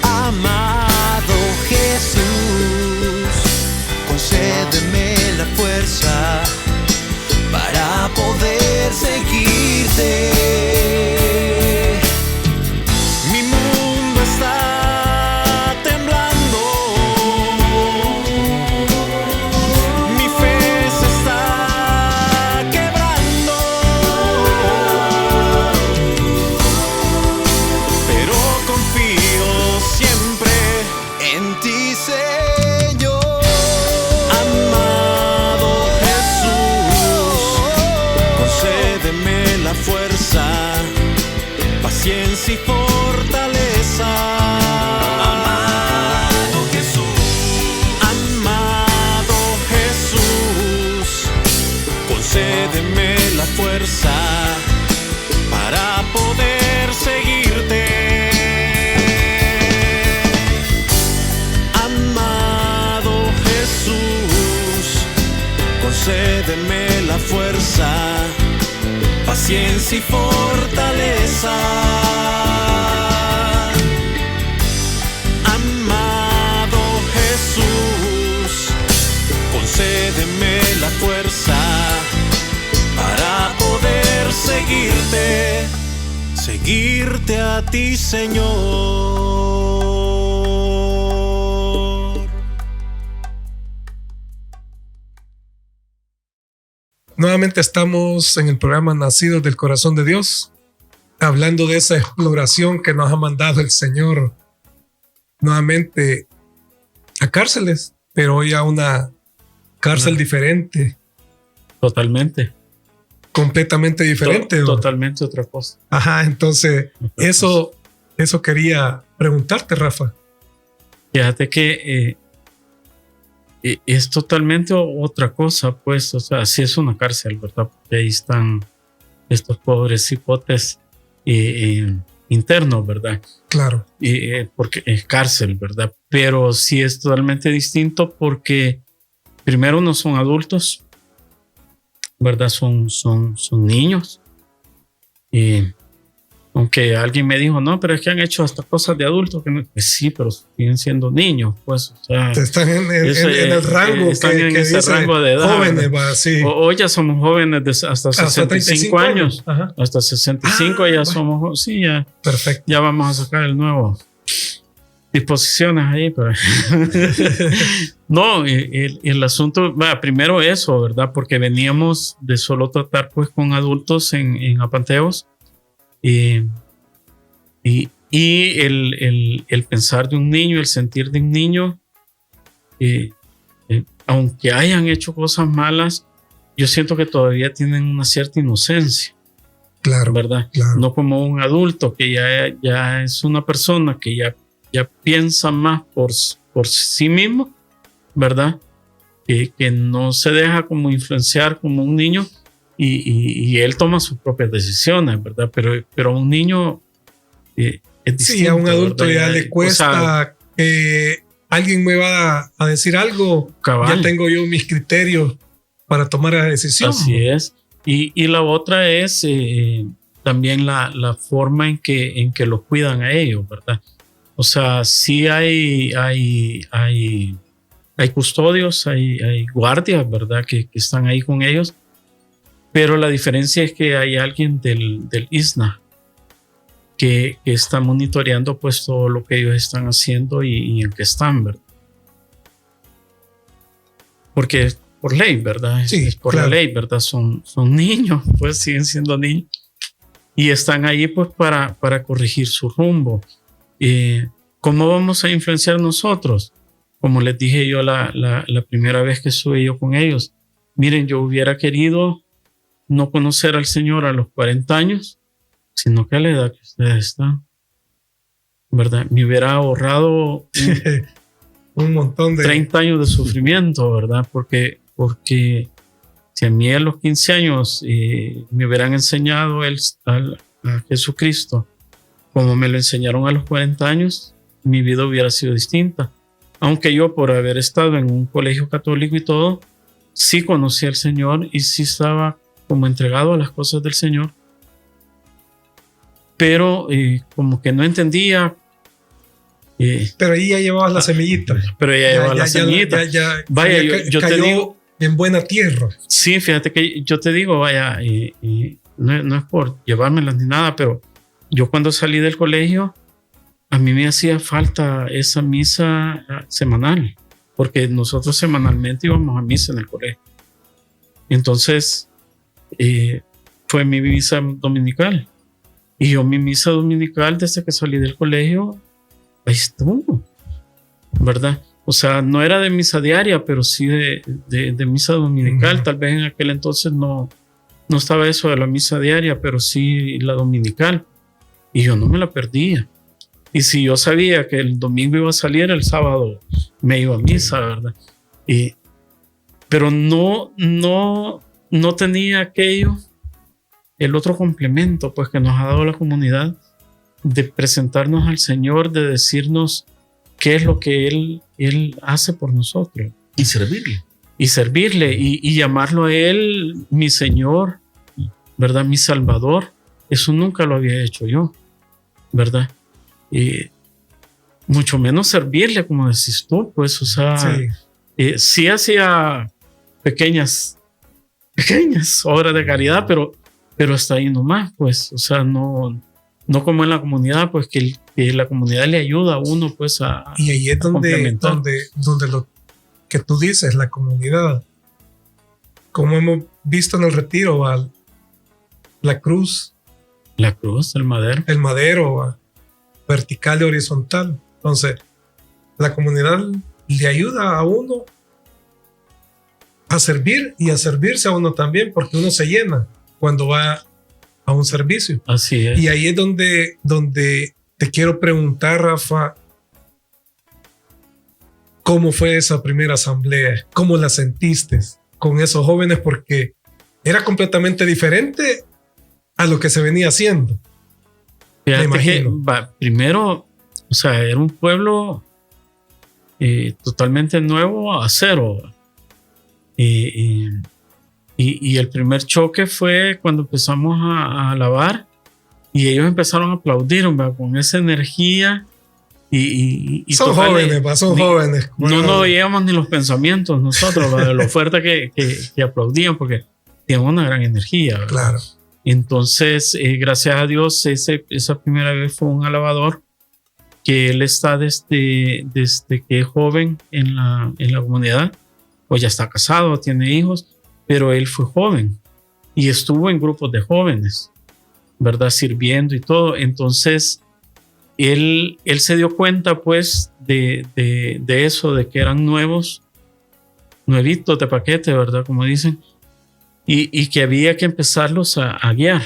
Amado Jesús, concédeme la fuerza para poder seguirte. Mi mundo está temblando, mi fe se está quebrando, pero confío siempre En ti, Señor. Amado Jesús, concédeme la fuerza, paciencia y fortaleza. Amado Jesús, concédeme la fuerza para poder seguirte. Amado Jesús, concédeme la fuerza, paciencia y fortaleza. Amado Jesús, concédeme la fuerza para poder seguirte a ti, Señor. Nuevamente estamos en el programa Nacidos del Corazón de Dios, hablando de esa exploración que nos ha mandado el Señor nuevamente a cárceles, pero hoy a una cárcel diferente, Totalmente. completamente diferente. Totalmente otra cosa. Ajá, entonces eso quería preguntarte, Rafa. Fíjate que es totalmente otra cosa, pues, o sea, sí es una cárcel, ¿verdad? Porque ahí están estos pobres hipotes internos, ¿verdad? Claro, Porque es cárcel, ¿verdad? Pero sí es totalmente distinto porque primero no son adultos, ¿verdad? Son niños. Y aunque alguien me dijo, no, pero es que han hecho hasta cosas de adultos. Pues sí, pero siguen siendo niños, pues. O sea, están en el rango están que en ese dice rango de edad. jóvenes, va, sí. Hoy ya somos jóvenes de hasta 65 años. Ajá. Hasta 65 ya somos, sí, ya. Perfecto. Ya vamos a sacar el nuevo. Disposiciones ahí, pero no, el asunto, primero eso, ¿verdad? Porque veníamos de solo tratar pues con adultos en apanteos y el pensar de un niño, el sentir de un niño, aunque hayan hecho cosas malas, yo siento que todavía tienen una cierta inocencia. Claro, ¿verdad? claro. No como un adulto que ya es una persona que ya piensa más por sí mismo, ¿verdad? Que no se deja como influenciar como un niño y él toma sus propias decisiones, ¿verdad? Pero un niño es distinto. Sí, a un adulto ¿verdad? ya le cuesta alguien me va a decir algo, Cabal. ya tengo yo mis criterios para tomar la decisión. Así es. Y la otra es también la forma en que los cuidan a ellos, ¿verdad? O sea, sí hay custodios, hay guardias, ¿verdad? Que están ahí con ellos, pero la diferencia es que hay alguien del ISNA que está monitoreando pues todo lo que ellos están haciendo y en qué están, ¿verdad? Porque es por ley, ¿verdad? Sí, es por claro. la ley, ¿verdad? Son niños, pues siguen siendo niños y están ahí pues para corregir su rumbo. ¿Cómo vamos a influenciar nosotros? Como les dije yo la primera vez que estuve yo con ellos, miren, yo hubiera querido no conocer al Señor a los 40 años, sino que a la edad que ustedes están, ¿verdad? Me hubiera ahorrado Un montón de 30 años de sufrimiento, ¿verdad? Porque si a mí a los 15 años me hubieran enseñado a Jesucristo como me lo enseñaron a los 40 años, mi vida hubiera sido distinta. Aunque yo, por haber estado en un colegio católico y todo, sí conocí al Señor y sí estaba como entregado a las cosas del Señor. Pero como que no entendía. pero ahí ya llevabas la semillita. Pero ya llevaba la semillita. Vaya, yo te cayó digo. en buena tierra. Sí, fíjate que yo te digo, vaya, no es por llevármelas ni nada, pero yo cuando salí del colegio, a mí me hacía falta esa misa semanal, porque nosotros semanalmente íbamos a misa en el colegio. Entonces, fue mi misa dominical. Y yo mi misa dominical desde que salí del colegio, ahí estuvo, ¿verdad? O sea, no era de misa diaria, pero sí de misa dominical. Tal vez en aquel entonces no estaba eso de la misa diaria, pero sí la dominical. Y yo no me la perdía. Y si yo sabía que el domingo iba a salir, el sábado me iba a misa, ¿verdad? Pero no tenía aquello, el otro complemento pues que nos ha dado la comunidad, de presentarnos al Señor, de decirnos qué es lo que Él hace por nosotros. Y servirle. Y servirle y llamarlo a Él mi Señor, ¿verdad? Mi Salvador. Eso nunca lo había hecho yo, ¿verdad? Y mucho menos servirle, como decís tú, pues, o sea, sí hacía pequeñas obras de caridad, pero hasta ahí nomás, pues, o sea, no como en la comunidad, pues que la comunidad le ayuda a uno, pues, y ahí es donde lo que tú dices, la comunidad, como hemos visto en el retiro, la cruz, el madero, vertical y horizontal. Entonces, la comunidad le ayuda a uno a servir y a servirse a uno también, porque uno se llena cuando va a un servicio. Así es. Y ahí es donde te quiero preguntar, Rafa, ¿cómo fue esa primera asamblea? ¿Cómo la sentiste con esos jóvenes? Porque era completamente diferente a lo que se venía haciendo. Fíjate que primero, o sea, era un pueblo totalmente nuevo a cero. Y el primer choque fue cuando empezamos a alabar y ellos empezaron a aplaudir, ¿verdad? Con esa energía. Y son jóvenes, son jóvenes. No nos veíamos ni los pensamientos nosotros, de lo fuerte que aplaudían, porque tienen una gran energía, ¿verdad? Claro. Entonces, gracias a Dios, esa primera vez fue un alabador que él está desde que es joven en la comunidad, pues ya está casado, tiene hijos, pero él fue joven y estuvo en grupos de jóvenes, ¿verdad? Sirviendo y todo. Entonces, él se dio cuenta, pues, de eso, de que eran nuevitos de paquete, ¿verdad? Como dicen. Y que había que empezarlos a guiar.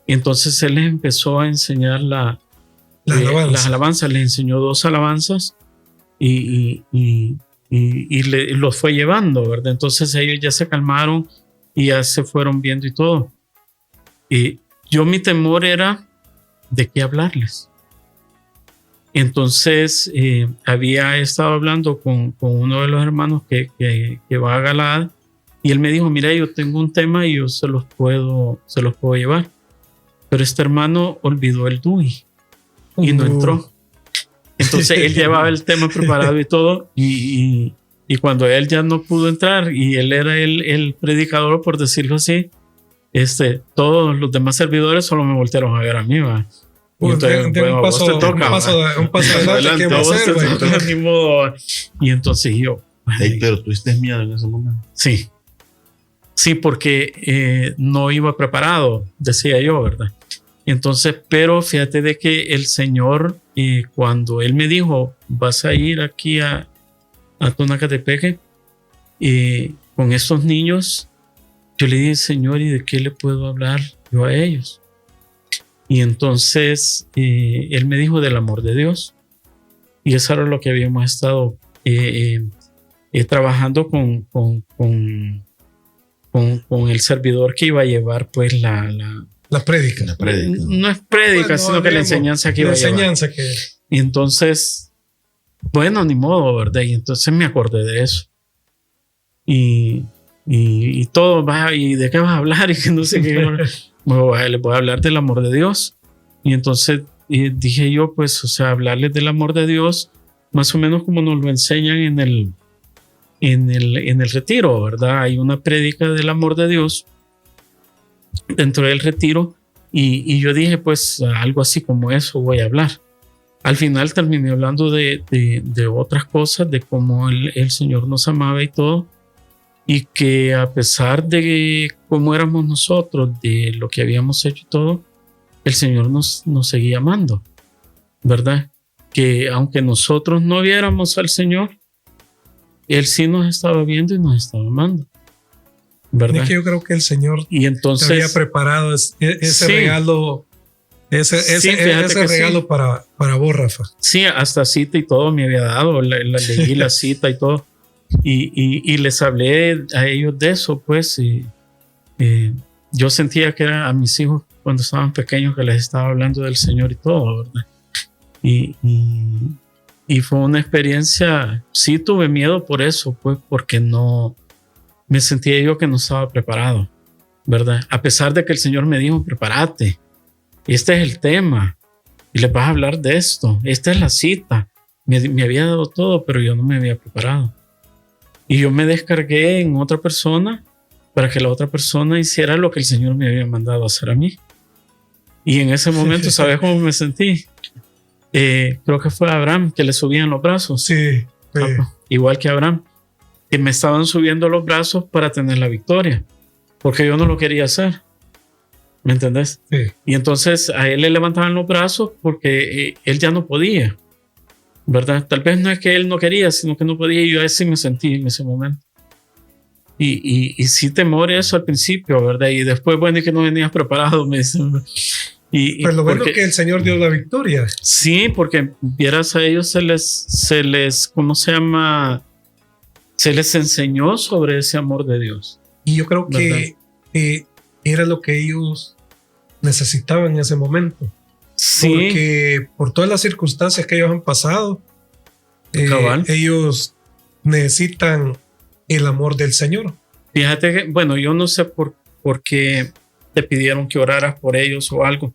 Entonces él les empezó a enseñar las alabanzas. Les enseñó 2 alabanzas y los fue llevando, ¿verdad? Entonces ellos ya se calmaron y ya se fueron viendo y todo. Y mi temor era de qué hablarles. Entonces había estado hablando con uno de los hermanos que va a Galaad, y él me dijo, mira, yo tengo un tema y yo se los puedo llevar. Pero este hermano olvidó el DUI y no entró. Entonces él llevaba el tema preparado y todo, y cuando él ya no pudo entrar y él era el predicador, por decirlo así, todos los demás servidores solo me voltearon a ver a mí, ¿va? Entonces, un paso adelante. Ni modo. Y entonces yo... Hey, pero tuviste miedo en ese momento. Sí, porque no iba preparado, decía yo, ¿verdad? Entonces, pero fíjate de que el Señor, cuando Él me dijo, vas a ir aquí a Tonacatepeque con estos niños, yo le dije, Señor, ¿y de qué le puedo hablar yo a ellos? Y entonces Él me dijo del amor de Dios. Y eso era lo que habíamos estado trabajando con el servidor que iba a llevar pues la prédica. No es prédica, sino que la enseñanza que iba a llevar. Y entonces, bueno, ni modo, ¿verdad? Y entonces me acordé de eso. Y todo va, ¿y de qué vas a hablar? Y que no sé qué. Les voy a hablar del amor de Dios. Y entonces dije yo, pues, o sea, hablarles del amor de Dios, más o menos como nos lo enseñan en el retiro, ¿verdad? Hay una prédica del amor de Dios dentro del retiro, y yo dije, pues, algo así como eso voy a hablar. Al final terminé hablando de otras cosas, de cómo el Señor nos amaba y todo, y que a pesar de cómo éramos nosotros, de lo que habíamos hecho y todo, el Señor nos seguía amando, ¿verdad? Que aunque nosotros no viéramos al Señor, Él sí nos estaba viendo y nos estaba amando, ¿verdad? Es que yo creo que el Señor y entonces, te había preparado ese regalo, ese regalo para vos, Rafa. Sí, hasta cita y todo me había dado, leí la cita y todo, y les hablé a ellos de eso, pues, y yo sentía que era a mis hijos cuando estaban pequeños que les estaba hablando del Señor y todo, ¿verdad? Y fue una experiencia, sí tuve miedo por eso, pues, porque no me sentía yo que no estaba preparado, ¿verdad? A pesar de que el Señor me dijo, prepárate, este es el tema, y les vas a hablar de esto, esta es la cita, me había dado todo, pero yo no me había preparado. Y yo me descargué en otra persona para que la otra persona hiciera lo que el Señor me había mandado a hacer a mí. Y en ese momento, ¿sabes cómo me sentí? Creo que fue a Abraham que le subían los brazos. Sí. Igual que Abraham, que me estaban subiendo los brazos para tener la victoria, porque yo no lo quería hacer. ¿Me entendés? Sí. Y entonces a él le levantaban los brazos porque él ya no podía, ¿verdad? Tal vez no es que él no quería, sino que no podía, y yo así me sentí en ese momento. Y sí temor eso al principio, ¿verdad? Y después, bueno, y que no venías preparado, me dicen. Pero lo bueno es que el Señor dio la victoria. Sí, porque vieras a ellos se les, ¿cómo se llama? Se les enseñó sobre ese amor de Dios. Y yo creo que era lo que ellos necesitaban en ese momento. Sí. Porque por todas las circunstancias que ellos han pasado, ellos necesitan el amor del Señor. Fíjate que, bueno, yo no sé por qué te pidieron que oraras por ellos o algo,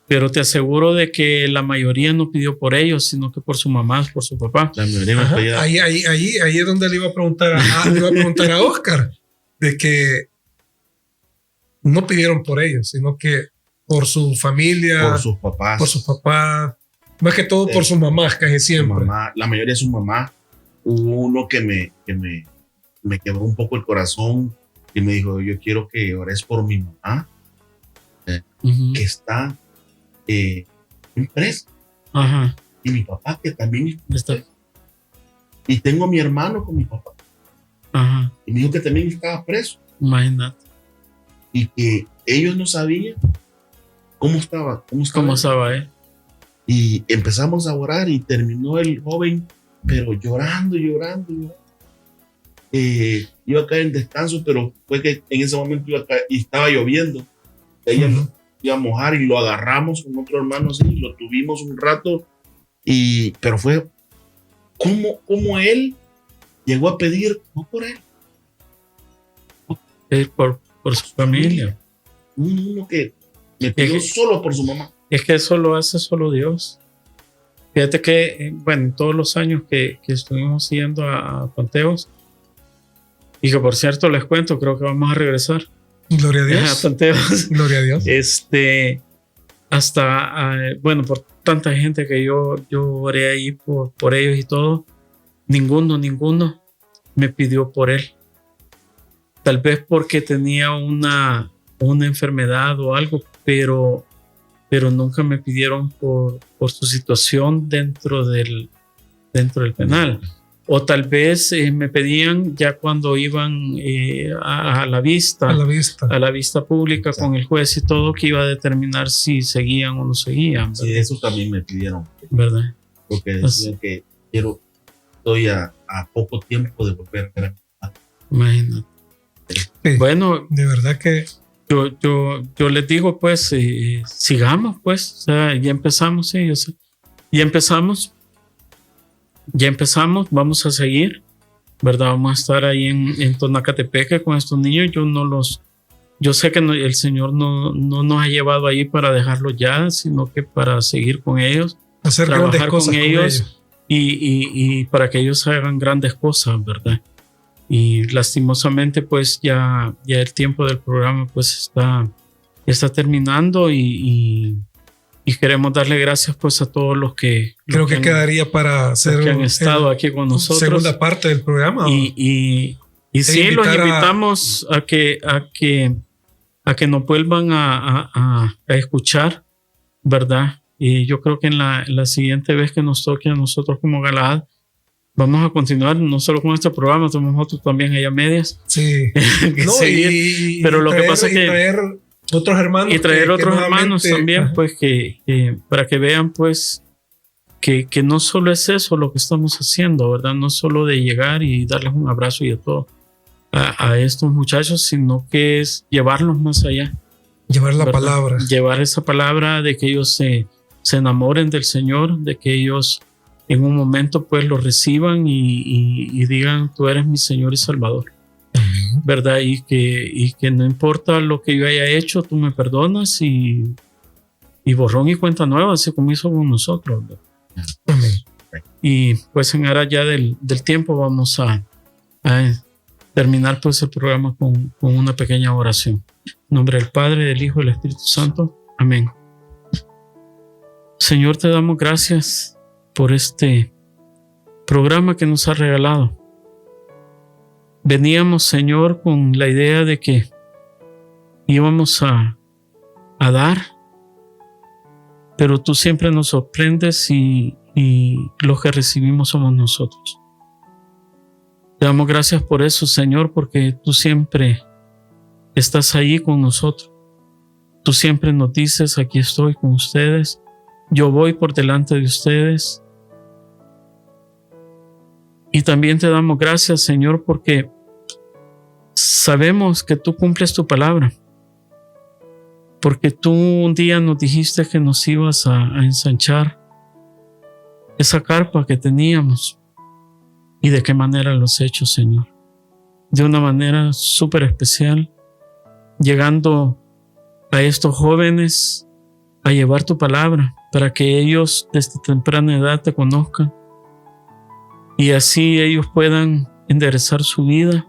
pero te aseguro de que la mayoría no pidió por ellos, sino que por su mamá, por su papá. La mayoría ahí es donde le iba a preguntar a Oscar, de que no pidieron por ellos, sino que por su familia, por sus papás, más que todo por sus mamás, casi siempre. La mayoría de sus mamás. Hubo uno que me quebró un poco el corazón y me dijo, yo quiero que ores por mi mamá, que está en presa. Ajá. Y mi papá, que también está. Y tengo a mi hermano con mi papá. Ajá. Y me dijo que también estaba preso. Imagínate. Y que ellos no sabían cómo estaba. Y empezamos a orar y terminó el joven, pero llorando. Iba a caer en descanso, pero fue que en ese momento iba a caer, y estaba lloviendo. Ella iba a mojar y lo agarramos con otro hermano así, y lo tuvimos un rato Pero fue como él llegó a pedir, no por él. Es por su familia. Uno que me pidió solo por su mamá. Es que eso lo hace solo Dios. Fíjate que, bueno, todos los años que estuvimos yendo a Panteos, y que por cierto les cuento, creo que vamos a regresar. Gloria a Dios. A Panteos. Gloria a Dios. Hasta, bueno, por tanta gente que yo oré ahí por ellos y todo, ninguno me pidió por él. Tal vez porque tenía una enfermedad o algo, pero nunca me pidieron por su situación dentro del penal. O tal vez me pedían ya cuando iban a la vista pública. Exacto. Con el juez y todo, que iba a determinar si seguían o no seguían, ¿verdad? Sí, eso también me pidieron, ¿verdad? Porque decían que estoy a poco tiempo de volver a ver. Imagínate. Sí, bueno, de verdad que yo les digo, pues, sigamos, pues, o sea, ya empezamos, sí, yo sé. Ya empezamos, vamos a seguir, ¿verdad? Vamos a estar ahí en Tonacatepeque con estos niños. Yo sé que el Señor no nos ha llevado ahí para dejarlos ya, sino que para seguir con ellos, hacer trabajar con ellos y para que ellos hagan grandes cosas, ¿verdad? Y lastimosamente, pues ya el tiempo del programa pues está terminando y queremos darle gracias pues a todos los que creo que quedaría para hacer que han estado aquí con nosotros, segunda parte del programa, y sí, los invitamos a que nos vuelvan a escuchar, ¿verdad? Y yo creo que en la siguiente vez que nos toque a nosotros como Galaad, vamos a continuar no solo con este programa, tenemos otros también allá medias. Sí. Pero lo que pasa es que traer otros hermanos. Y traer otros hermanos también, pues, que para que vean, pues, que no solo es eso lo que estamos haciendo, ¿verdad? No solo de llegar y darles un abrazo y de todo a estos muchachos, sino que es llevarlos más allá. Llevar la ¿verdad? palabra. Llevar esa palabra de que ellos se enamoren del Señor, de que ellos en un momento pues lo reciban y digan, tú eres mi Señor y Salvador, ¿verdad? Y que no importa lo que yo haya hecho, tú me perdonas y borrón y cuenta nueva, así como hizo con nosotros, ¿verdad? Amén. Y pues en aras ya del tiempo vamos a terminar pues el programa con una pequeña oración. En nombre del Padre, del Hijo y del Espíritu Santo. Amén. Señor, te damos gracias por este programa que nos ha regalado. Veníamos, Señor, con la idea de que íbamos a dar, pero tú siempre nos sorprendes y los que recibimos somos nosotros. Te damos gracias por eso, Señor, porque tú siempre estás ahí con nosotros. Tú siempre nos dices, aquí estoy con ustedes, yo voy por delante de ustedes. Y también te damos gracias, Señor, porque sabemos que tú cumples tu palabra. Porque tú un día nos dijiste que nos ibas a ensanchar esa carpa que teníamos. ¿Y de qué manera lo has hecho, Señor? De una manera súper especial, llegando a estos jóvenes a llevar tu palabra para que ellos desde temprana edad te conozcan y así ellos puedan enderezar su vida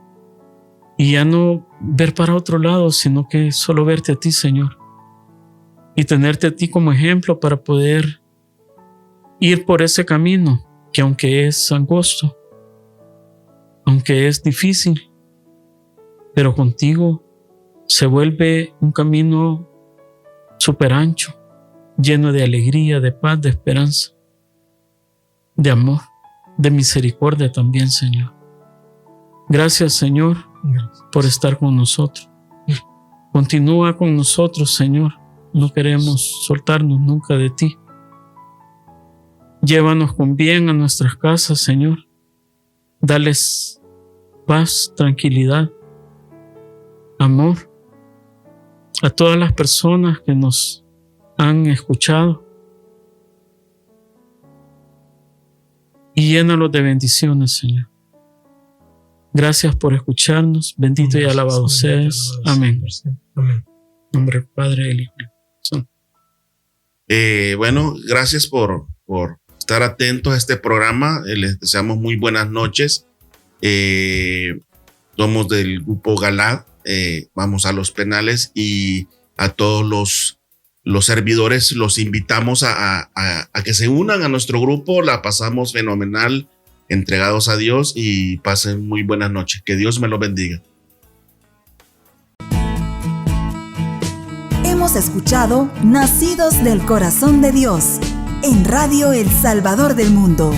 y ya no ver para otro lado, sino que solo verte a ti, Señor, y tenerte a ti como ejemplo para poder ir por ese camino que aunque es angosto, aunque es difícil, pero contigo se vuelve un camino súper ancho, lleno de alegría, de paz, de esperanza, de amor, de misericordia también, Señor. Gracias, Señor, por estar con nosotros. Continúa con nosotros, Señor. No queremos soltarnos nunca de ti. Llévanos con bien a nuestras casas, Señor. Dales paz, tranquilidad, amor a todas las personas que nos han escuchado. y llénalos de bendiciones, Señor. Gracias por escucharnos. Bendito y alabado seas. Amén. Amén. En nombre del Padre, del Hijo y del Espíritu Santo. Bueno, gracias por estar atentos a este programa. Les deseamos muy buenas noches. Somos del grupo Galad. Vamos a los penales y a todos los servidores los invitamos a que se unan a nuestro grupo. La pasamos fenomenal, entregados a Dios, y pasen muy buenas noches. Que Dios me los bendiga. Hemos escuchado Nacidos del Corazón de Dios en Radio El Salvador del Mundo.